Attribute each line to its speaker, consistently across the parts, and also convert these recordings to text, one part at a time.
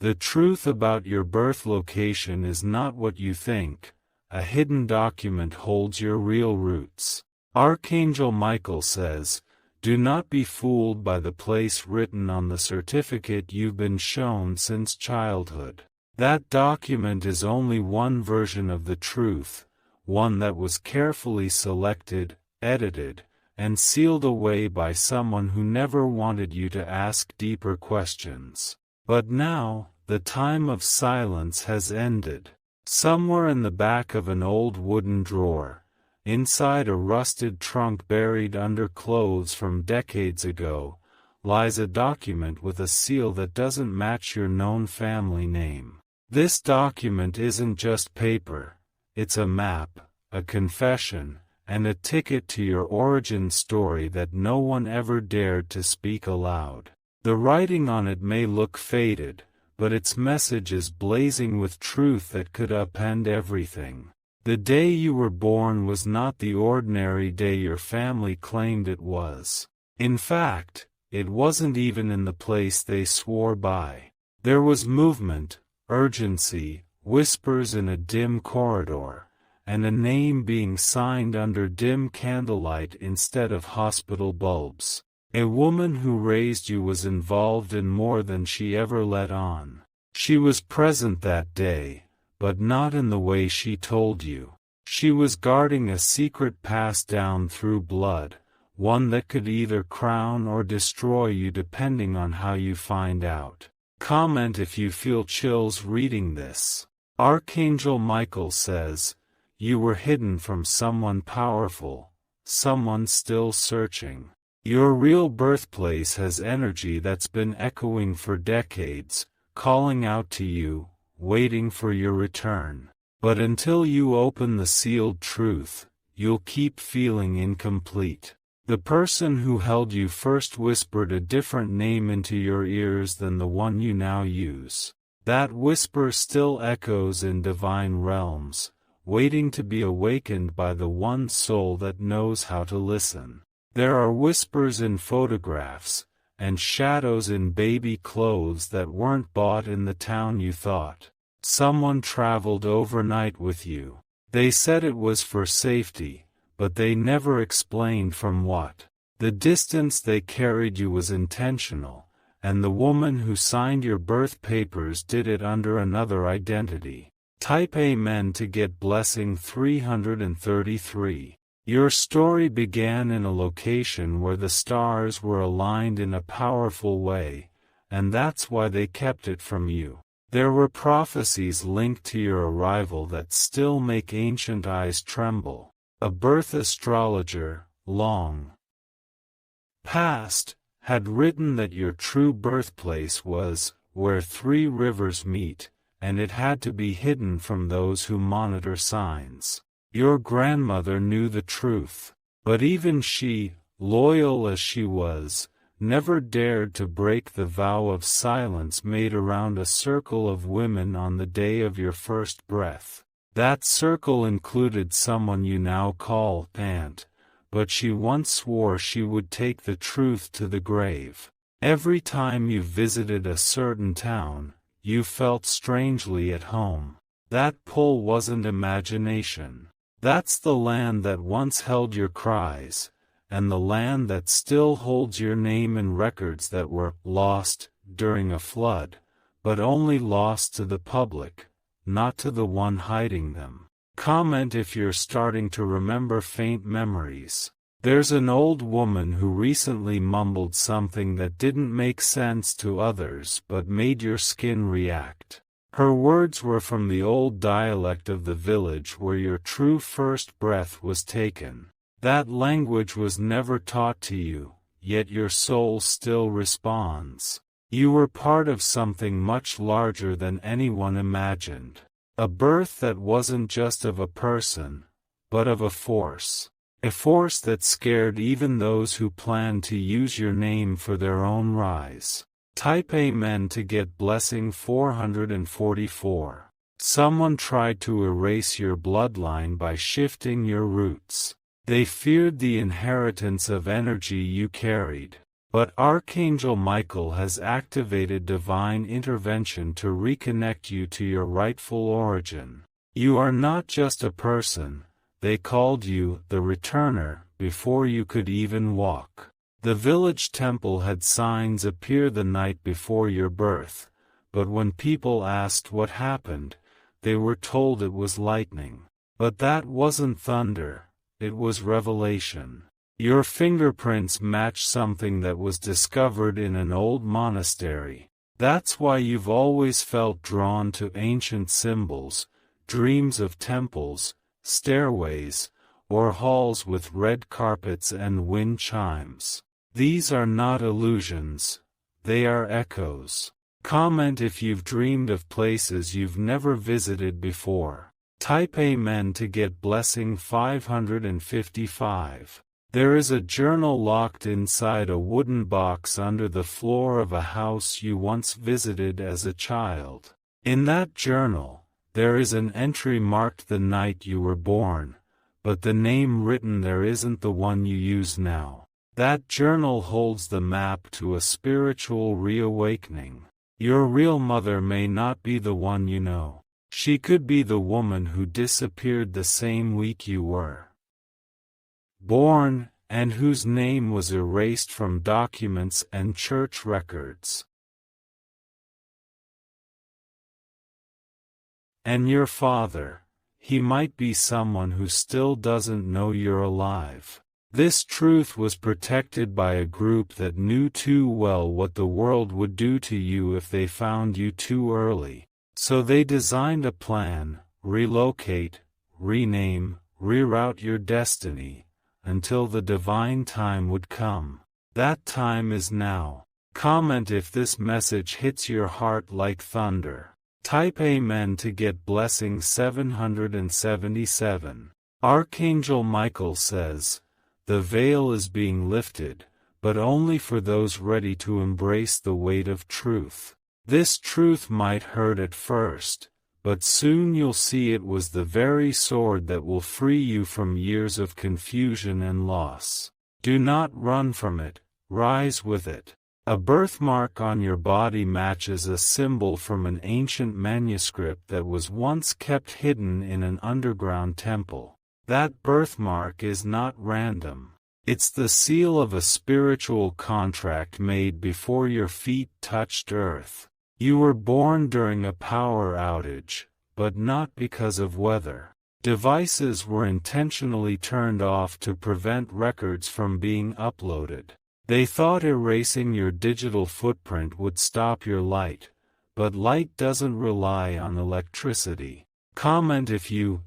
Speaker 1: The truth about your birth location is not what you think. A hidden document holds your real roots. Archangel Michael says, "Do not be fooled by the place written on the certificate you've been shown since childhood. That document is only one version of the truth, one that was carefully selected, edited, and sealed away by someone who never wanted you to ask deeper questions. But now, the time of silence has ended. Somewhere in the back of an old wooden drawer, inside a rusted trunk buried under clothes from decades ago, lies a document with a seal that doesn't match your known family name. This document isn't just paper, it's a map, a confession, and a ticket to your origin story that no one ever dared to speak aloud. The writing on it may look faded, but its message is blazing with truth that could upend everything. The day you were born was not the ordinary day your family claimed it was. In fact, it wasn't even in the place they swore by. There was movement, urgency, whispers in a dim corridor, and a name being signed under dim candlelight instead of hospital bulbs. A woman who raised you was involved in more than she ever let on. She was present that day, but not in the way she told you. She was guarding a secret passed down through blood, one that could either crown or destroy you depending on how you find out. Comment if you feel chills reading this. Archangel Michael says, "You were hidden from someone powerful, someone still searching. Your real birthplace has energy that's been echoing for decades, calling out to you, waiting for your return. But until you open the sealed truth, you'll keep feeling incomplete. The person who held you first whispered a different name into your ears than the one you now use. That whisper still echoes in divine realms, waiting to be awakened by the one soul that knows how to listen. There are whispers in photographs, and shadows in baby clothes that weren't bought in the town you thought. Someone traveled overnight with you. They said it was for safety, but they never explained from what. The distance they carried you was intentional, and the woman who signed your birth papers did it under another identity. Type Amen to get blessing 333. Your story began in a location where the stars were aligned in a powerful way, and that's why they kept it from you. There were prophecies linked to your arrival that still make ancient eyes tremble. A birth astrologer, long past, had written that your true birthplace was where three rivers meet, and it had to be hidden from those who monitor signs. Your grandmother knew the truth, but even she, loyal as she was, never dared to break the vow of silence made around a circle of women on the day of your first breath. That circle included someone you now call Aunt, but she once swore she would take the truth to the grave. Every time you visited a certain town, you felt strangely at home. That pull wasn't imagination. That's the land that once held your cries, and the land that still holds your name in records that were lost during a flood, but only lost to the public, not to the one hiding them. Comment if you're starting to remember faint memories. There's an old woman who recently mumbled something that didn't make sense to others but made your skin react. Her words were from the old dialect of the village where your true first breath was taken. That language was never taught to you, yet your soul still responds. You were part of something much larger than anyone imagined. A birth that wasn't just of a person, but of a force. A force that scared even those who planned to use your name for their own rise. Type Amen to get blessing 444. Someone tried to erase your bloodline by shifting your roots. They feared the inheritance of energy you carried. But Archangel Michael has activated divine intervention to reconnect you to your rightful origin. You are not just a person, they called you the Returner before you could even walk. The village temple had signs appear the night before your birth, but when people asked what happened, they were told it was lightning. But that wasn't thunder, it was revelation. Your fingerprints match something that was discovered in an old monastery. That's why you've always felt drawn to ancient symbols, dreams of temples, stairways, or halls with red carpets and wind chimes. These are not illusions, they are echoes. Comment if you've dreamed of places you've never visited before. Type Amen to get blessing 555. There is a journal locked inside a wooden box under the floor of a house you once visited as a child. In that journal, there is an entry marked the night you were born, but the name written there isn't the one you use now. That journal holds the map to a spiritual reawakening. Your real mother may not be the one you know. She could be the woman who disappeared the same week you were born, and whose name was erased from documents and church records. And your father, he might be someone who still doesn't know you're alive. This truth was protected by a group that knew too well what the world would do to you if they found you too early. So they designed a plan: relocate, rename, reroute your destiny, until the divine time would come. That time is now. Comment if this message hits your heart like thunder. Type Amen to get blessing 777. Archangel Michael says, the veil is being lifted, but only for those ready to embrace the weight of truth. This truth might hurt at first, but soon you'll see it was the very sword that will free you from years of confusion and loss. Do not run from it, rise with it. A birthmark on your body matches a symbol from an ancient manuscript that was once kept hidden in an underground temple. That birthmark is not random. It's the seal of a spiritual contract made before your feet touched earth. You were born during a power outage, but not because of weather. Devices were intentionally turned off to prevent records from being uploaded. They thought erasing your digital footprint would stop your light, but light doesn't rely on electricity. Comment if you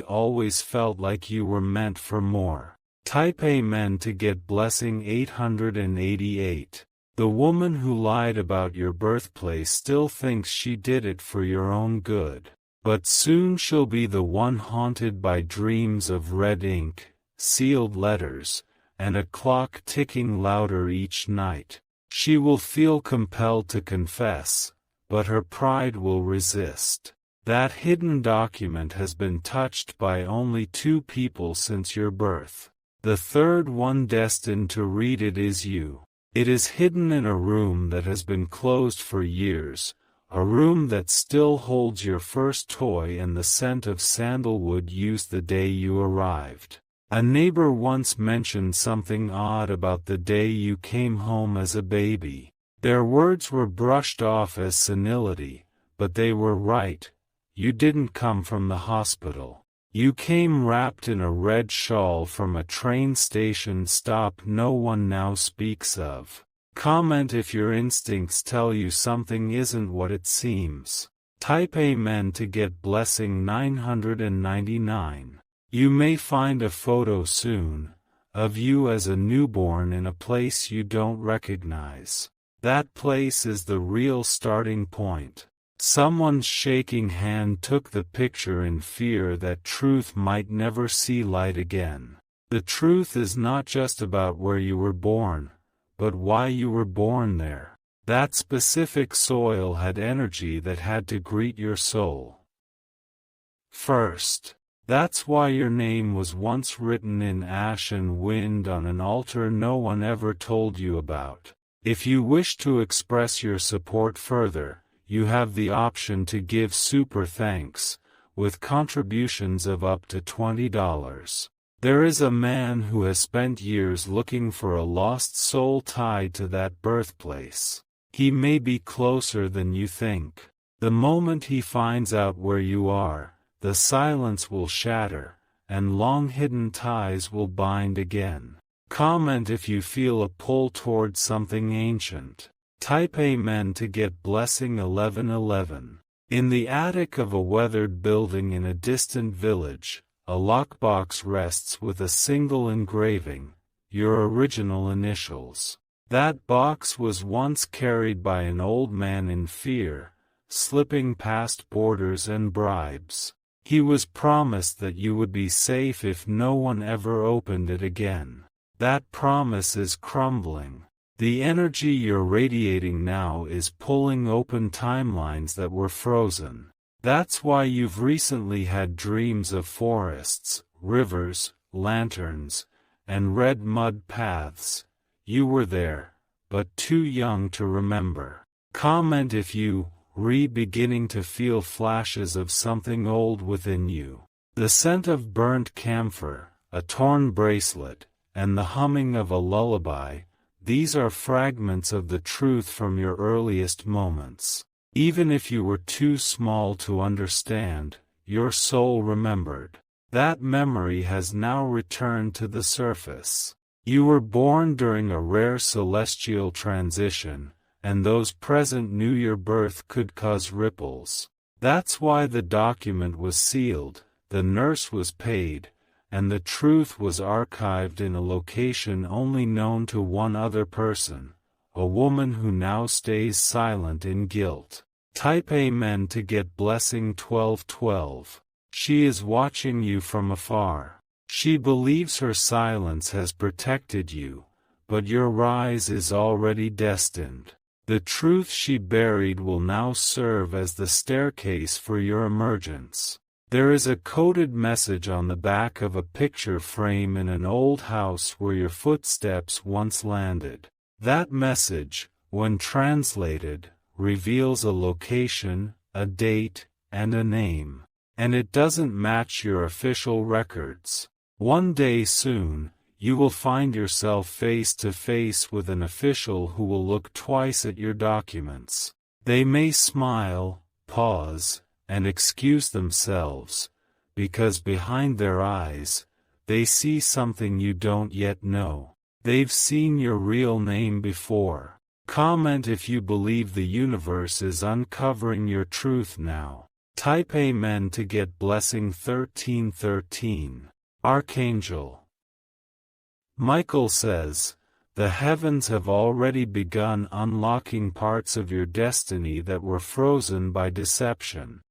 Speaker 1: always felt like you were meant for more. Type Amen to get blessing 888. The woman who lied about your birthplace still thinks she did it for your own good. But soon she'll be the one haunted by dreams of red ink, sealed letters, and a clock ticking louder each night. She will feel compelled to confess, but her pride will resist. That hidden document has been touched by only 2 people since your birth. The third one destined to read it is you. It is hidden in a room that has been closed for years, a room that still holds your first toy and the scent of sandalwood used the day you arrived. A neighbor once mentioned something odd about the day you came home as a baby. Their words were brushed off as senility, but they were right. You didn't come from the hospital. You came wrapped in a red shawl from a train station stop no one now speaks of. Comment if your instincts tell you something isn't what it seems. Type Amen to get blessing 999. You may find a photo soon, of you as a newborn in a place you don't recognize. That place is the real starting point. Someone's shaking hand took the picture in fear that truth might never see light again. The truth is not just about where you were born, but why you were born there. That specific soil had energy that had to greet your soul first. That's why your name was once written in ash and wind on an altar no one ever told you about. If you wish to express your support further, you have the option to give super thanks, with contributions of up to $20. There is a man who has spent years looking for a lost soul tied to that birthplace. He may be closer than you think. The moment he finds out where you are, the silence will shatter, and long-hidden ties will bind again. Comment if you feel a pull towards something ancient. Type Amen to get blessing 1111. In the attic of a weathered building in a distant village, a lockbox rests with a single engraving, your original initials. That box was once carried by an old man in fear, slipping past borders and bribes. He was promised that you would be safe if no one ever opened it again. That promise is crumbling. The energy you're radiating now is pulling open timelines that were frozen. That's why you've recently had dreams of forests, rivers, lanterns, and red mud paths. You were there, but too young to remember. Comment if you beginning to feel flashes of something old within you. The scent of burnt camphor, a torn bracelet, and the humming of a lullaby, these are fragments of the truth from your earliest moments. Even if you were too small to understand, your soul remembered. That memory has now returned to the surface. You were born during a rare celestial transition, and those present knew your birth could cause ripples. That's why the document was sealed, the nurse was paid, and the truth was archived in a location only known to one other person, a woman who now stays silent in guilt. Type Amen to get blessing 1212. She is watching you from afar. She believes her silence has protected you, but your rise is already destined. The truth she buried will now serve as the staircase for your emergence. There is a coded message on the back of a picture frame in an old house where your footsteps once landed. That message, when translated, reveals a location, a date, and a name. And it doesn't match your official records. One day soon, you will find yourself face to face with an official who will look twice at your documents. They may smile, pause, and excuse themselves, because behind their eyes, they see something you don't yet know. They've seen your real name before. Comment if you believe the universe is uncovering your truth now. Type Amen to get blessing 1313. Archangel Michael says, the heavens have already begun unlocking parts of your destiny that were frozen by deception.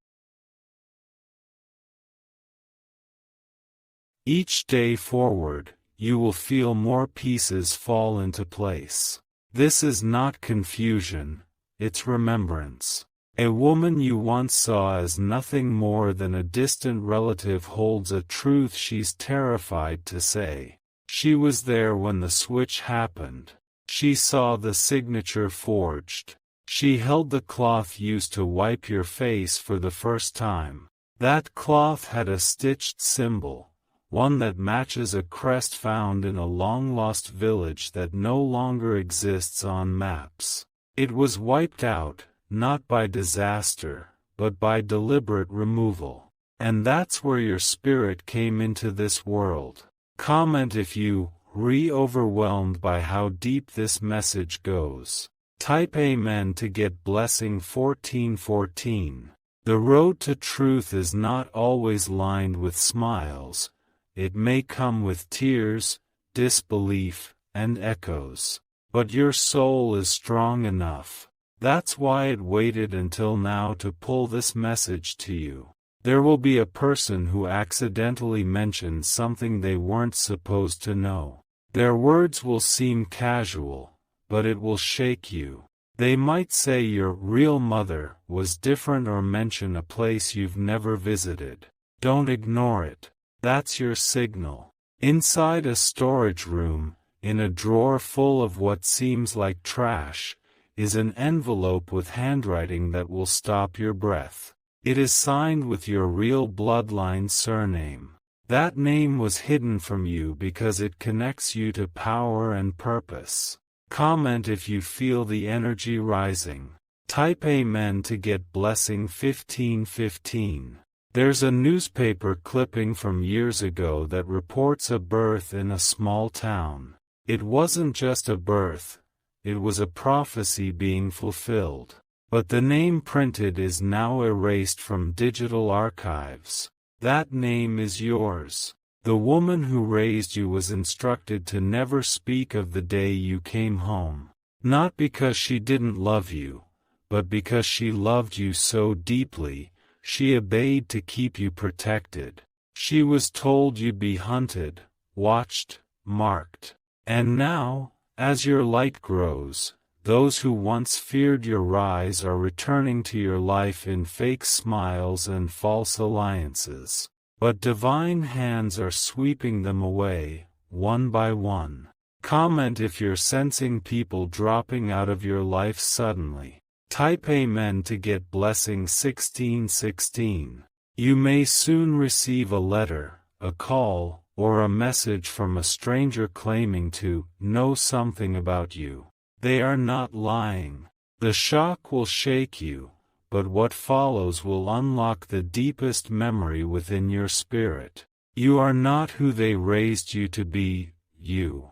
Speaker 1: Each day forward, you will feel more pieces fall into place. This is not confusion, it's remembrance. A woman you once saw as nothing more than a distant relative holds a truth she's terrified to say. She was there when the switch happened. She saw the signature forged. She held the cloth used to wipe your face for the first time. That cloth had a stitched symbol, one that matches a crest found in a long-lost village that no longer exists on maps. It was wiped out, not by disaster, but by deliberate removal. And that's where your spirit came into this world. Comment if you overwhelmed by how deep this message goes. Type Amen to get blessing 1414. The road to truth is not always lined with smiles. It may come with tears, disbelief, and echoes. But your soul is strong enough. That's why it waited until now to pull this message to you. There will be a person who accidentally mentions something they weren't supposed to know. Their words will seem casual, but it will shake you. They might say your real mother was different or mention a place you've never visited. Don't ignore it. That's your signal. Inside a storage room, in a drawer full of what seems like trash, is an envelope with handwriting that will stop your breath. It is signed with your real bloodline surname. That name was hidden from you because it connects you to power and purpose. Comment if you feel the energy rising. Type Amen to get blessing 1515. There's a newspaper clipping from years ago that reports a birth in a small town. It wasn't just a birth, it was a prophecy being fulfilled. But the name printed is now erased from digital archives. That name is yours. The woman who raised you was instructed to never speak of the day you came home. Not because she didn't love you, but because she loved you so deeply, she obeyed to keep you protected. She was told you'd be hunted, watched, marked. And now, as your light grows, those who once feared your rise are returning to your life in fake smiles and false alliances. But divine hands are sweeping them away, one by one. Comment if you're sensing people dropping out of your life suddenly. Type Amen to get blessing 1616. You may soon receive a letter, a call, or a message from a stranger claiming to know something about you. They are not lying. The shock will shake you, but what follows will unlock the deepest memory within your spirit. You are not who they raised you to be, you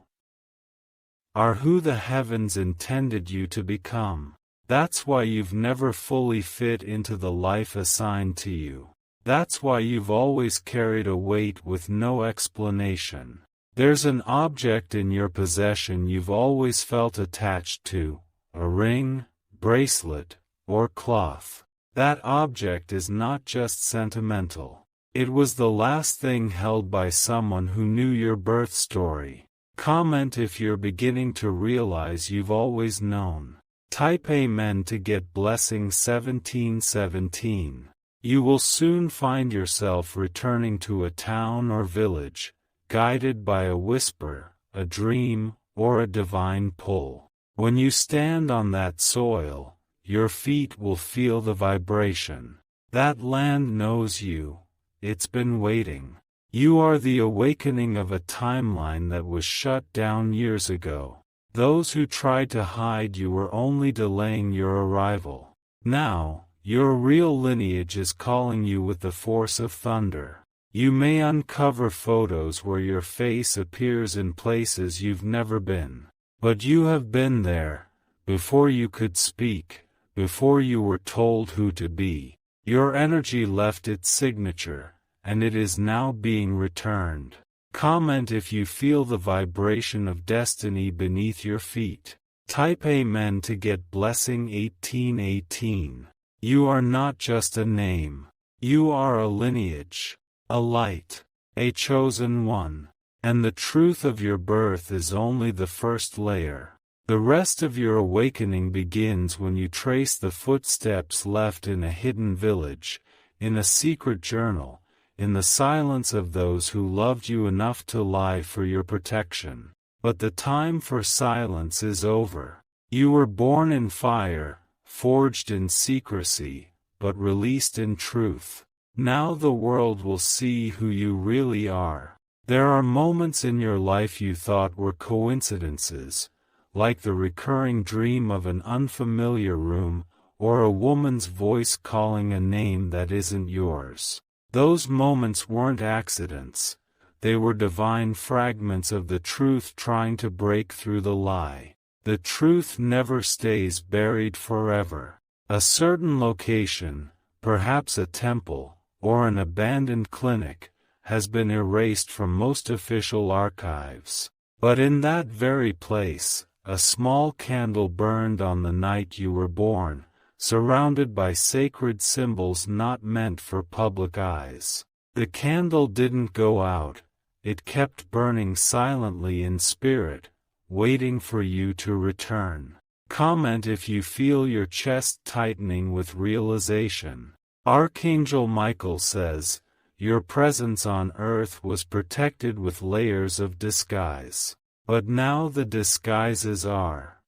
Speaker 1: are who the heavens intended you to become. That's why you've never fully fit into the life assigned to you. That's why you've always carried a weight with no explanation. There's an object in your possession you've always felt attached to, a ring, bracelet, or cloth. That object is not just sentimental. It was the last thing held by someone who knew your birth story. Comment if you're beginning to realize you've always known. Type Amen to get blessing 1717. You will soon find yourself returning to a town or village, guided by a whisper, a dream, or a divine pull. When you stand on that soil, your feet will feel the vibration. That land knows you. It's been waiting. You are the awakening of a timeline that was shut down years ago. Those who tried to hide you were only delaying your arrival. Now, your real lineage is calling you with the force of thunder. You may uncover photos where your face appears in places you've never been. But you have been there, before you could speak, before you were told who to be. Your energy left its signature, and it is now being returned. Comment if you feel the vibration of destiny beneath your feet. Type Amen to get blessing 1818. You are not just a name. You are a lineage, a light, a chosen one. And the truth of your birth is only the first layer. The rest of your awakening begins when you trace the footsteps left in a hidden village, in a secret journal, in the silence of those who loved you enough to lie for your protection. But the time for silence is over. You were born in fire, forged in secrecy, but released in truth. Now the world will see who you really are. There are moments in your life you thought were coincidences, like the recurring dream of an unfamiliar room, or a woman's voice calling a name that isn't yours. Those moments weren't accidents. They were divine fragments of the truth trying to break through the lie. The truth never stays buried forever. A certain location, perhaps a temple, or an abandoned clinic, has been erased from most official archives. But in that very place, a small candle burned on the night you were born, surrounded by sacred symbols not meant for public eyes. The candle didn't go out, it kept burning silently in spirit, waiting for you to return. Comment if you feel your chest tightening with realization. Archangel Michael says, your presence on earth was protected with layers of disguise. But now the disguises are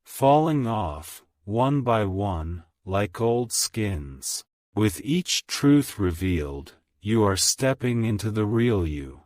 Speaker 1: falling off, one by one, like old skins. With each truth revealed, you are stepping into the real you.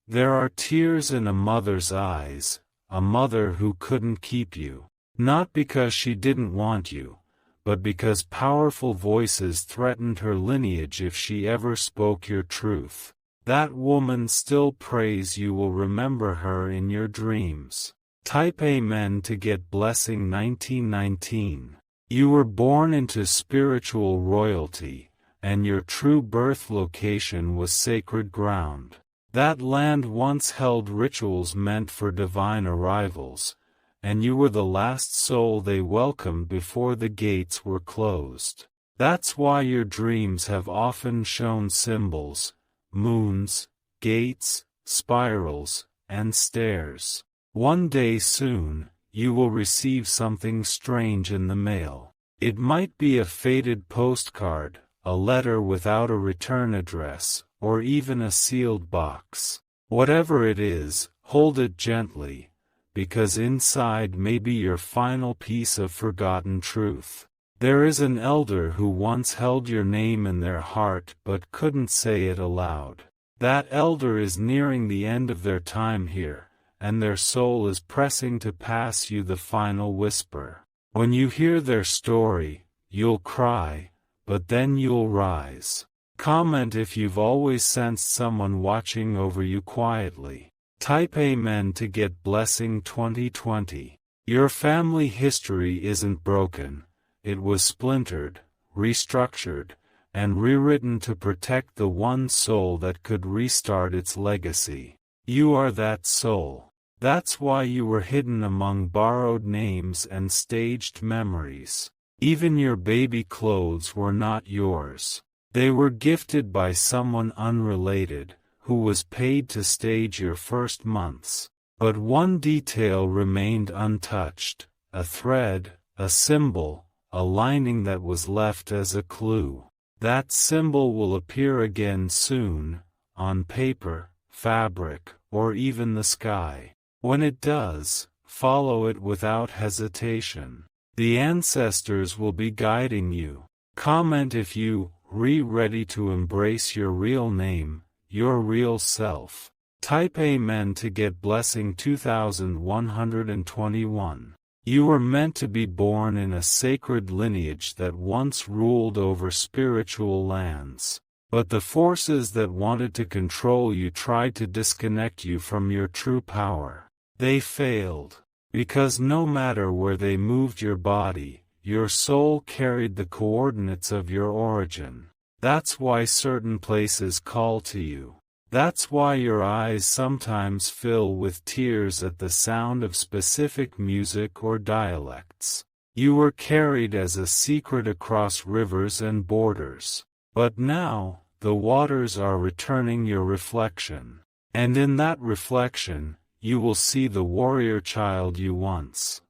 Speaker 1: There are tears in a mother's eyes, a mother who couldn't keep you. Not because she didn't want you, but because powerful voices threatened her lineage if she ever spoke your truth. That woman still prays you will remember her in your dreams. Type Amen to get blessing 1919. You were born into spiritual royalty, and your true birth location was sacred ground. That land once held rituals meant for divine arrivals, and you were the last soul they welcomed before the gates were closed. That's why your dreams have often shown symbols, moons, gates, spirals, and stairs. One day soon, you will receive something strange in the mail. It might be a faded postcard, a letter without a return address, or even a sealed box. Whatever it is, hold it gently, because inside may be your final piece of forgotten truth. There is an elder who once held your name in their heart but couldn't say it aloud. That elder is nearing the end of their time here, and their soul is pressing to pass you the final whisper. When you hear their story, you'll cry, but then you'll rise. Comment if you've always sensed someone watching over you quietly. Type Amen to get blessing 2020. Your family history isn't broken. It was splintered, restructured, and rewritten to protect the one soul that could restart its legacy. You are that soul. That's why you were hidden among borrowed names and staged memories. Even your baby clothes were not yours. They were gifted by someone unrelated, who was paid to stage your first months. But one detail remained untouched, a thread, a symbol, a lining that was left as a clue. That symbol will appear again soon, on paper, fabric, or even the sky. When it does, follow it without hesitation. The ancestors will be guiding you. Comment if you ready to embrace your real name, your real self. Type Amen to get blessing 2121. You were meant to be born in a sacred lineage that once ruled over spiritual lands. But the forces that wanted to control you tried to disconnect you from your true power. They failed. Because no matter where they moved your body, your soul carried the coordinates of your origin. That's why certain places call to you. That's why your eyes sometimes fill with tears at the sound of specific music or dialects. You were carried as a secret across rivers and borders. But now, the waters are returning your reflection. And in that reflection, you will see the warrior child you once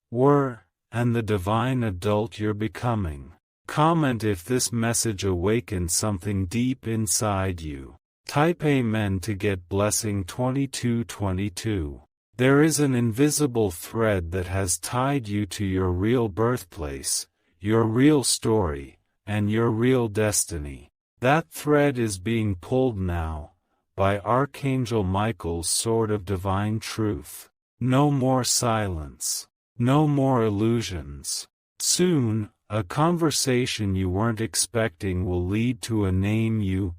Speaker 1: were, and the divine adult you're becoming. Comment if this message awakened something deep inside you. Type Amen to get blessing 2222. There is an invisible thread that has tied you to your real birthplace, your real story, and your real destiny. That thread is being pulled now, by Archangel Michael's sword of divine truth. No more silence. No more illusions. Soon, a conversation you weren't expecting will lead to a name you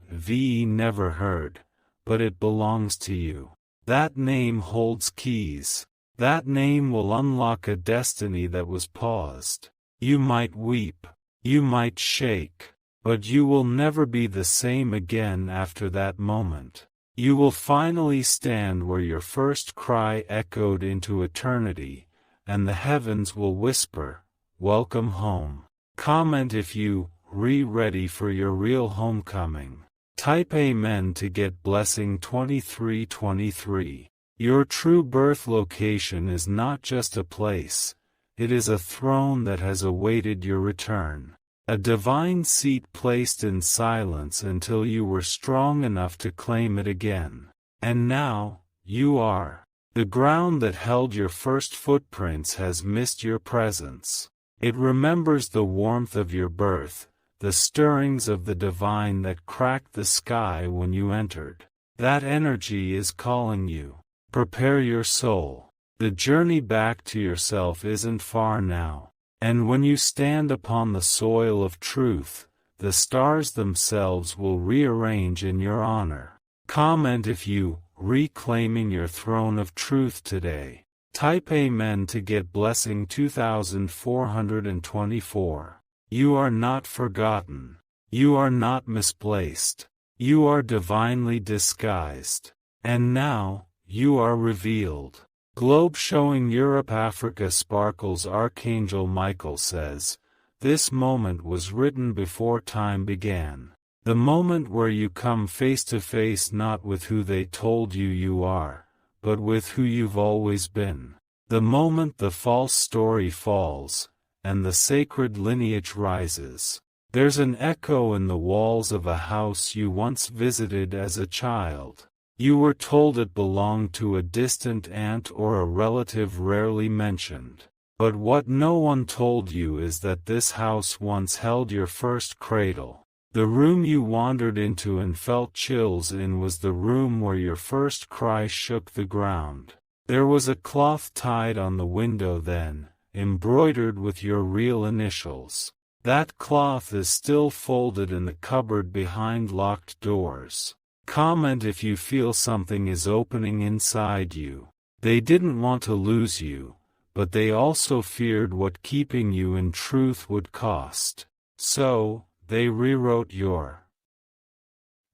Speaker 1: never heard, but it belongs to you. That name holds keys. That name will unlock a destiny that was paused. You might weep. You might shake. But you will never be the same again after that moment. You will finally stand where your first cry echoed into eternity, and the heavens will whisper, "Welcome home." Comment if you ready for your real homecoming. Type Amen to get blessing 2323. Your true birth location is not just a place, It is a throne that has awaited your return. A divine seat placed in silence until you were strong enough to claim it again. And now, you are. The ground that held your first footprints has missed your presence. It remembers the warmth of your birth, the stirrings of the divine that cracked the sky when you entered. That energy is calling you. Prepare your soul. The journey back to yourself isn't far now. And when you stand upon the soil of truth, the stars themselves will rearrange in your honor. Comment if you reclaiming your throne of truth today. Type Amen to get blessing 2424. You are not forgotten. You are not misplaced. You are divinely disguised. And now, you are revealed. Globe showing Europe Africa sparkles. Archangel Michael says, this moment was written before time began. The moment where you come face to face not with who they told you you are, but with who you've always been. The moment the false story falls, and the sacred lineage rises. There's an echo in the walls of a house you once visited as a child. You were told it belonged to a distant aunt or a relative rarely mentioned. But what no one told you is that this house once held your first cradle. The room you wandered into and felt chills in was the room where your first cry shook the ground. There was a cloth tied on the window then, embroidered with your real initials. That cloth is still folded in the cupboard behind locked doors. Comment if you feel something is opening inside you. They didn't want to lose you, but they also feared what keeping you in truth would cost. So, they rewrote your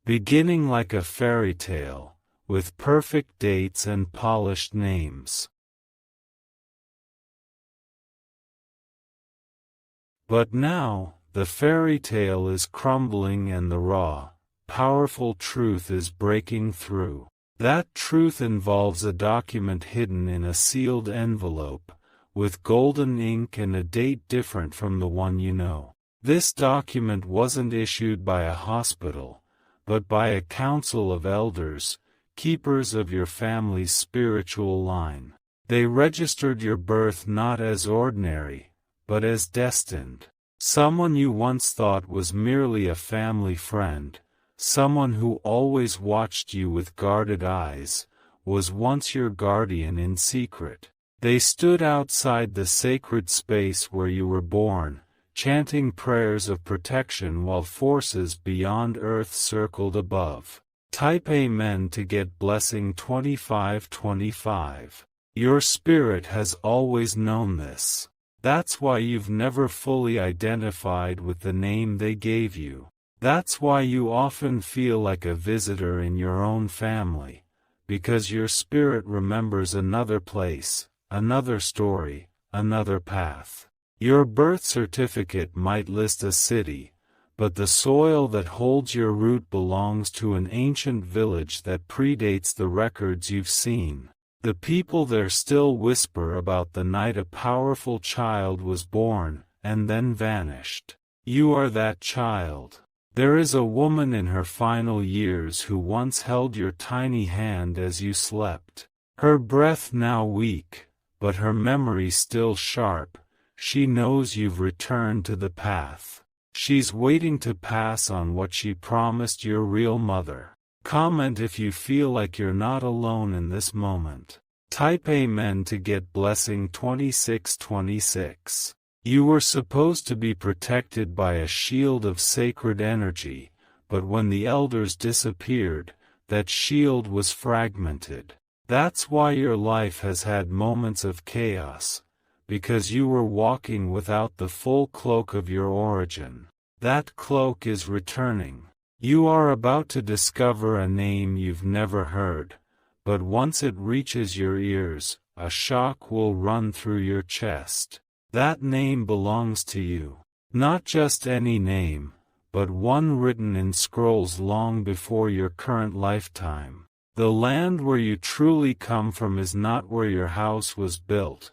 Speaker 1: beginning like a fairy tale, with perfect dates and polished names. But now, the fairy tale is crumbling and the raw, powerful truth is breaking through. That truth involves a document hidden in a sealed envelope, with golden ink and a date different from the one you know. This document wasn't issued by a hospital, but by a council of elders, keepers of your family's spiritual line. They registered your birth not as ordinary, but as destined. Someone you once thought was merely a family friend, someone who always watched you with guarded eyes, was once your guardian in secret. They stood outside the sacred space where you were born, chanting prayers of protection while forces beyond earth circled above. Type Amen to get blessing 2525. Your spirit has always known this. That's why you've never fully identified with the name they gave you. That's why you often feel like a visitor in your own family, because your spirit remembers another place, another story, another path. Your birth certificate might list a city, but the soil that holds your root belongs to an ancient village that predates the records you've seen. The people there still whisper about the night a powerful child was born, and then vanished. You are that child. There is a woman in her final years who once held your tiny hand as you slept. Her breath now weak, but her memory still sharp. She knows you've returned to the path. She's waiting to pass on what she promised your real mother. Comment if you feel like you're not alone in this moment. Type Amen to get blessing 2626. You were supposed to be protected by a shield of sacred energy, but when the elders disappeared, that shield was fragmented. That's why your life has had moments of chaos, because you were walking without the full cloak of your origin. That cloak is returning. You are about to discover a name you've never heard, but once it reaches your ears, a shock will run through your chest. That name belongs to you. Not just any name, but one written in scrolls long before your current lifetime. The land where you truly come from is not where your house was built,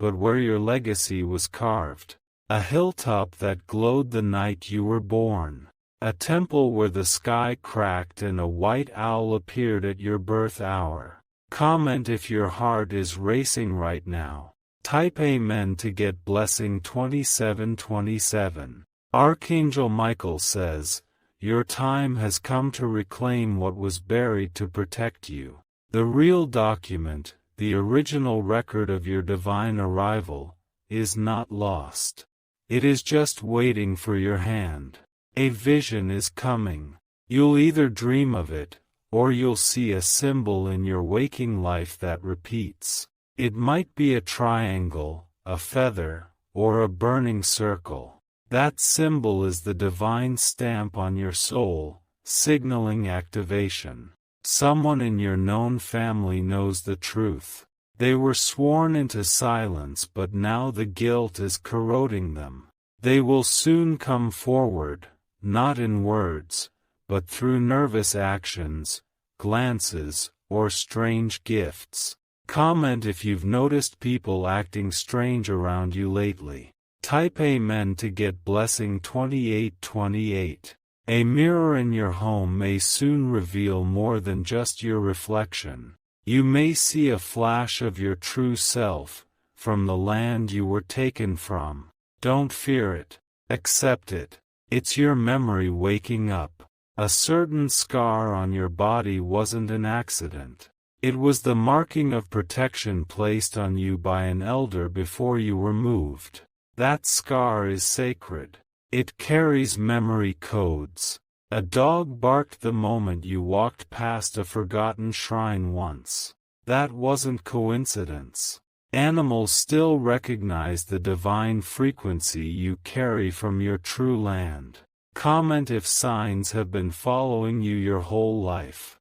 Speaker 1: but where your legacy was carved. A hilltop that glowed the night you were born. A temple where the sky cracked and a white owl appeared at your birth hour. Comment if your heart is racing right now. Type Amen to get blessing 2727. Archangel Michael says, your time has come to reclaim what was buried to protect you. The real document, the original record of your divine arrival, is not lost. It is just waiting for your hand. A vision is coming. You'll either dream of it, or you'll see a symbol in your waking life that repeats. It might be a triangle, a feather, or a burning circle. That symbol is the divine stamp on your soul, signaling activation. Someone in your known family knows the truth. They were sworn into silence, but now the guilt is corroding them. They will soon come forward, not in words, but through nervous actions, glances, or strange gifts. Comment if you've noticed people acting strange around you lately. Type Amen to get blessing 2828. A mirror in your home may soon reveal more than just your reflection. You may see a flash of your true self, from the land you were taken from. Don't fear it. Accept it. It's your memory waking up. A certain scar on your body wasn't an accident. It was the marking of protection placed on you by an elder before you were moved. That scar is sacred. It carries memory codes. A dog barked the moment you walked past a forgotten shrine once. That wasn't coincidence. Animals still recognize the divine frequency you carry from your true land. Comment if signs have been following you your whole life.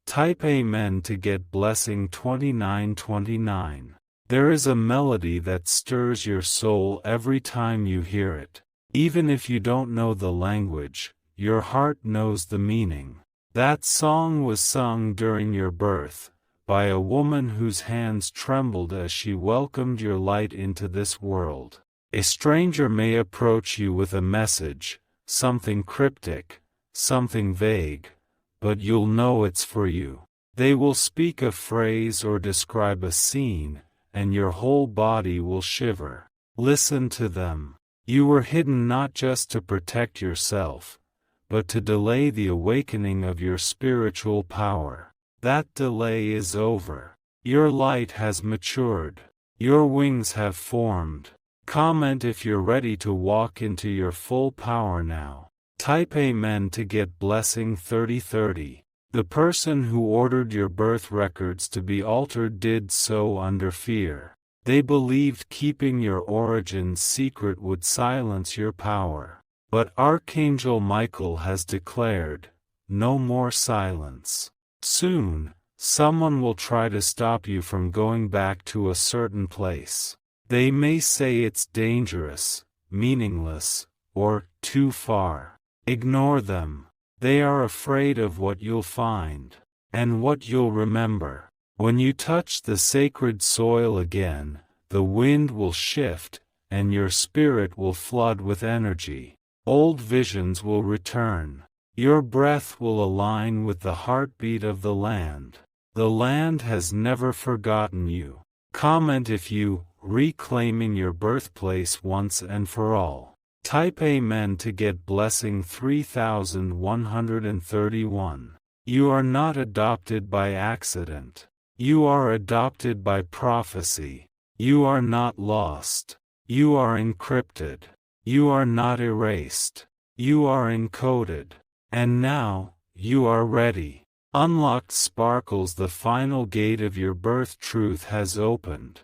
Speaker 1: Type Amen to get blessing 2929. There is a melody that stirs your soul every time you hear it. Even if you don't know the language, your heart knows the meaning. That song was sung during your birth, by a woman whose hands trembled as she welcomed your light into this world. A stranger may approach you with a message, something cryptic, something vague, but you'll know it's for you. They will speak a phrase or describe a scene, and your whole body will shiver. Listen to them. You were hidden not just to protect yourself, but to delay the awakening of your spiritual power. That delay is over. Your light has matured. Your wings have formed. Comment if you're ready to walk into your full power now. Type Amen to get blessing 3030. The person who ordered your birth records to be altered did so under fear. They believed keeping your origins secret would silence your power. But Archangel Michael has declared, no more silence. Soon, someone will try to stop you from going back to a certain place. They may say it's dangerous, meaningless, or too far. Ignore them. They are afraid of what you'll find, and what you'll remember. When you touch the sacred soil again, the wind will shift, and your spirit will flood with energy. Old visions will return. Your breath will align with the heartbeat of the land. The land has never forgotten you. Comment if you, reclaiming your birthplace once and for all. Type Amen to get blessing 3131. You are not adopted by accident. You are adopted by prophecy. You are not lost. You are encrypted. You are not erased. You are encoded. And now, you are ready. Unlocked sparkles. The final gate of your birth truth has opened.